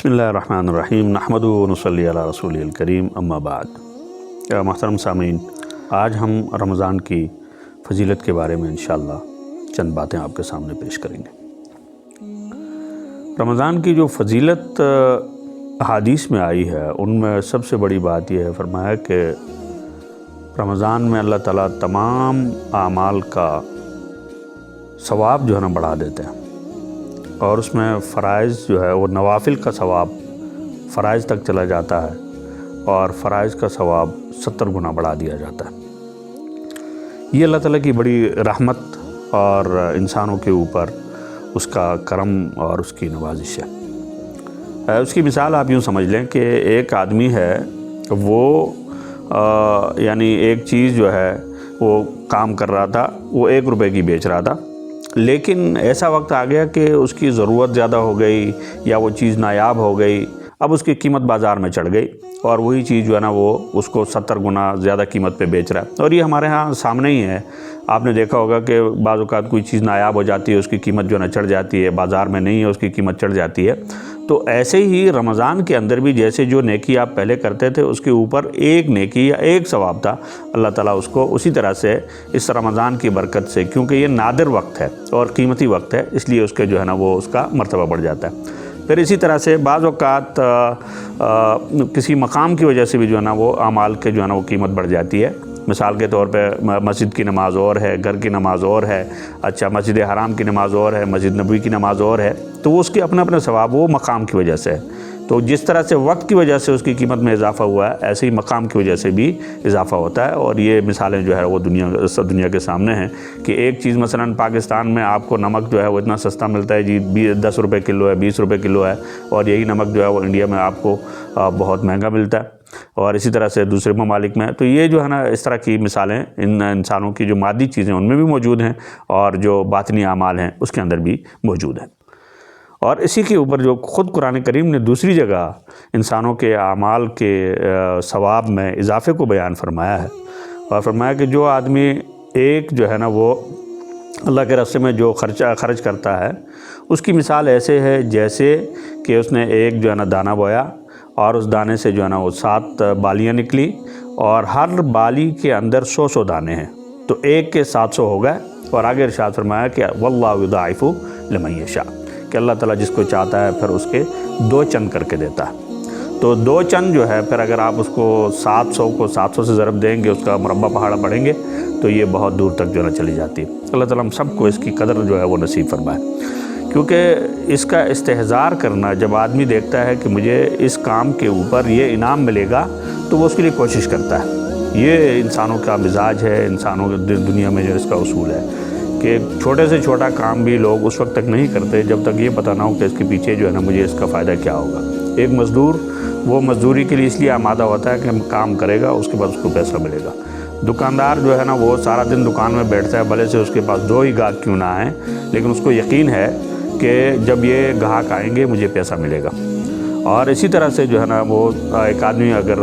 بسم اللہ الرحمن الرحیم نحمدہ و نصلی علی رسول الکریم اما بعد۔ محترم سامعین، آج ہم رمضان کی فضیلت کے بارے میں انشاءاللہ چند باتیں آپ کے سامنے پیش کریں گے۔ رمضان کی جو فضیلت احادیث میں آئی ہے ان میں سب سے بڑی بات یہ ہے، فرمایا کہ رمضان میں اللہ تعالیٰ تمام اعمال کا ثواب جو ہے نا بڑھا دیتے ہیں، اور اس میں فرائض جو ہے وہ نوافل کا ثواب فرائض تک چلا جاتا ہے، اور فرائض کا ثواب 70 گنا بڑھا دیا جاتا ہے۔ یہ اللہ تعالیٰ کی بڑی رحمت اور انسانوں کے اوپر اس کا کرم اور اس کی نوازش ہے۔ اس کی مثال آپ یوں سمجھ لیں کہ ایک آدمی ہے، وہ یعنی ایک چیز جو ہے وہ کام کر رہا تھا، وہ 1 روپے کی بیچ رہا تھا، لیکن ایسا وقت آ گیا کہ اس کی ضرورت زیادہ ہو گئی یا وہ چیز نایاب ہو گئی، اب اس کی قیمت بازار میں چڑھ گئی اور وہی چیز جو ہے نا وہ اس کو 70 گنا زیادہ قیمت پہ بیچ رہا ہے۔ اور یہ ہمارے ہاں سامنے ہی ہے، آپ نے دیکھا ہوگا کہ بعض اوقات کوئی چیز نایاب ہو جاتی ہے، اس کی قیمت جو ہے نا چڑھ جاتی ہے، بازار میں نہیں ہے اس کی قیمت چڑھ جاتی ہے۔ تو ایسے ہی رمضان کے اندر بھی جیسے جو نیکی آپ پہلے کرتے تھے اس کے اوپر ایک نیکی یا ایک ثواب تھا، اللہ تعالیٰ اس کو اسی طرح سے اس رمضان کی برکت سے، کیونکہ یہ نادر وقت ہے اور قیمتی وقت ہے، اس لیے اس کے جو ہے نا وہ اس کا مرتبہ بڑھ جاتا ہے۔ پھر اسی طرح سے بعض اوقات کسی مقام کی وجہ سے بھی جو ہے نا وہ اعمال کے جو ہے نا وہ قیمت بڑھ جاتی ہے۔ مثال کے طور پہ مسجد کی نماز اور ہے، گھر کی نماز اور ہے، اچھا مسجد حرام کی نماز اور ہے، مسجد نبوی کی نماز اور ہے، تو وہ اس کے اپنے اپنے ثواب وہ مقام کی وجہ سے ہے۔ تو جس طرح سے وقت کی وجہ سے اس کی قیمت میں اضافہ ہوا ہے، ایسے ہی مقام کی وجہ سے بھی اضافہ ہوتا ہے۔ اور یہ مثالیں جو ہے وہ دنیا کے سامنے ہیں کہ ایک چیز مثلا پاکستان میں آپ کو نمک جو ہے وہ اتنا سستا ملتا ہے جی، 10 روپے کلو ہے، 20 روپے کلو ہے، اور یہی نمک جو ہے وہ انڈیا میں آپ کو بہت مہنگا ملتا ہے، اور اسی طرح سے دوسرے ممالک میں۔ تو یہ جو ہے نا اس طرح کی مثالیں ان انسانوں کی جو مادی چیزیں ان میں بھی موجود ہیں، اور جو باطنی اعمال ہیں اس کے اندر بھی موجود ہیں۔ اور اسی کے اوپر جو خود قرآن کریم نے دوسری جگہ انسانوں کے اعمال کے ثواب میں اضافے کو بیان فرمایا ہے، اور فرمایا کہ جو آدمی ایک جو ہے نا وہ اللہ کے راستے میں جو خرچ کرتا ہے، اس کی مثال ایسے ہے جیسے کہ اس نے ایک جو ہے نا دانہ بویا، اور اس دانے سے جو ہے نا وہ 7 بالیاں نکلی، اور ہر بالی کے اندر 100 دانے ہیں، تو ایک کے 700 ہو گئے۔ اور آگے ارشاد فرمایا کہ واللہ یضاعف لمن یشاء، کہ اللہ تعالیٰ جس کو چاہتا ہے پھر اس کے 2 چند کر کے دیتا ہے۔ تو 2 چند جو ہے پھر اگر آپ اس کو 700 کو 700 سے ضرب دیں گے، اس کا مربع پہاڑا پڑھیں گے تو یہ بہت دور تک جو ہے نا چلی جاتی ہے۔ اللہ تعالیٰ ہم سب کو اس کی قدر جو ہے وہ نصیب فرمائے، کیونکہ اس کا استحضار کرنا، جب آدمی دیکھتا ہے کہ مجھے اس کام کے اوپر یہ انعام ملے گا تو وہ اس کے لیے کوشش کرتا ہے۔ یہ انسانوں کا مزاج ہے، انسانوں کے دنیا میں جو اس کا اصول ہے کہ چھوٹے سے چھوٹا کام بھی لوگ اس وقت تک نہیں کرتے جب تک یہ پتہ نہ ہو کہ اس کے پیچھے جو ہے نا مجھے اس کا فائدہ کیا ہوگا۔ ایک مزدور وہ مزدوری کے لیے اس لیے آمادہ ہوتا ہے کہ ہم کام کرے گا، اس کے بعد اس کو پیسہ ملے گا۔ دکاندار جو ہے نا وہ سارا دن دکان میں بیٹھتا ہے، بھلے سے اس کے پاس 2 ہی گاہک کیوں نہ آئیں، لیکن اس کو یقین ہے کہ جب یہ گاہک آئیں گے مجھے پیسہ ملے گا۔ اور اسی طرح سے جو ہے نا وہ ایک آدمی اگر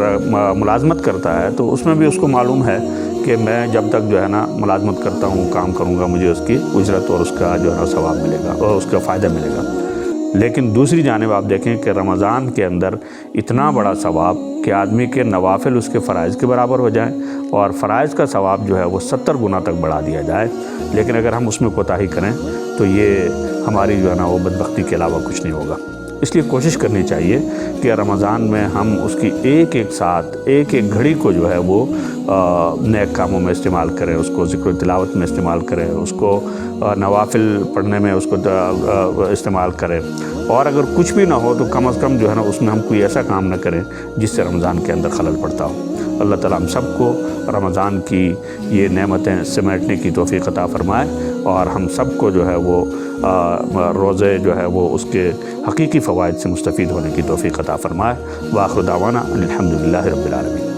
ملازمت کرتا ہے تو اس میں بھی اس کو معلوم ہے کہ میں جب تک جو ہے نا ملازمت کرتا ہوں، کام کروں گا، مجھے اس کی اجرت اور اس کا جو ہے نا ثواب ملے گا اور اس کا فائدہ ملے گا۔ لیکن دوسری جانب آپ دیکھیں کہ رمضان کے اندر اتنا بڑا ثواب کہ آدمی کے نوافل اس کے فرائض کے برابر ہو جائیں، اور فرائض کا ثواب جو ہے وہ 70 گنا تک بڑھا دیا جائے۔ لیکن اگر ہم اس میں کوتاہی کریں تو یہ ہماری جو ہے نا وہ بدبختی کے علاوہ کچھ نہیں ہوگا۔ اس لیے کوشش کرنی چاہیے کہ رمضان میں ہم اس کی ایک ساتھ ایک گھڑی کو جو ہے وہ نیک کاموں میں استعمال کریں، اس کو ذکر و تلاوت میں استعمال کریں، اس کو نوافل پڑھنے میں اس کو استعمال کریں، اور اگر کچھ بھی نہ ہو تو کم از کم جو ہے نا اس میں ہم کوئی ایسا کام نہ کریں جس سے رمضان کے اندر خلل پڑتا ہو۔ اللہ تعالیٰ ہم سب کو رمضان کی یہ نعمتیں سمیٹنے کی توفیق عطا فرمائے، اور ہم سب کو جو ہے وہ روزے جو ہے وہ اس کے حقیقی فوائد سے مستفید ہونے کی توفیق عطا فرمائے۔ وآخر دعوانا الحمدللہ رب العالمین۔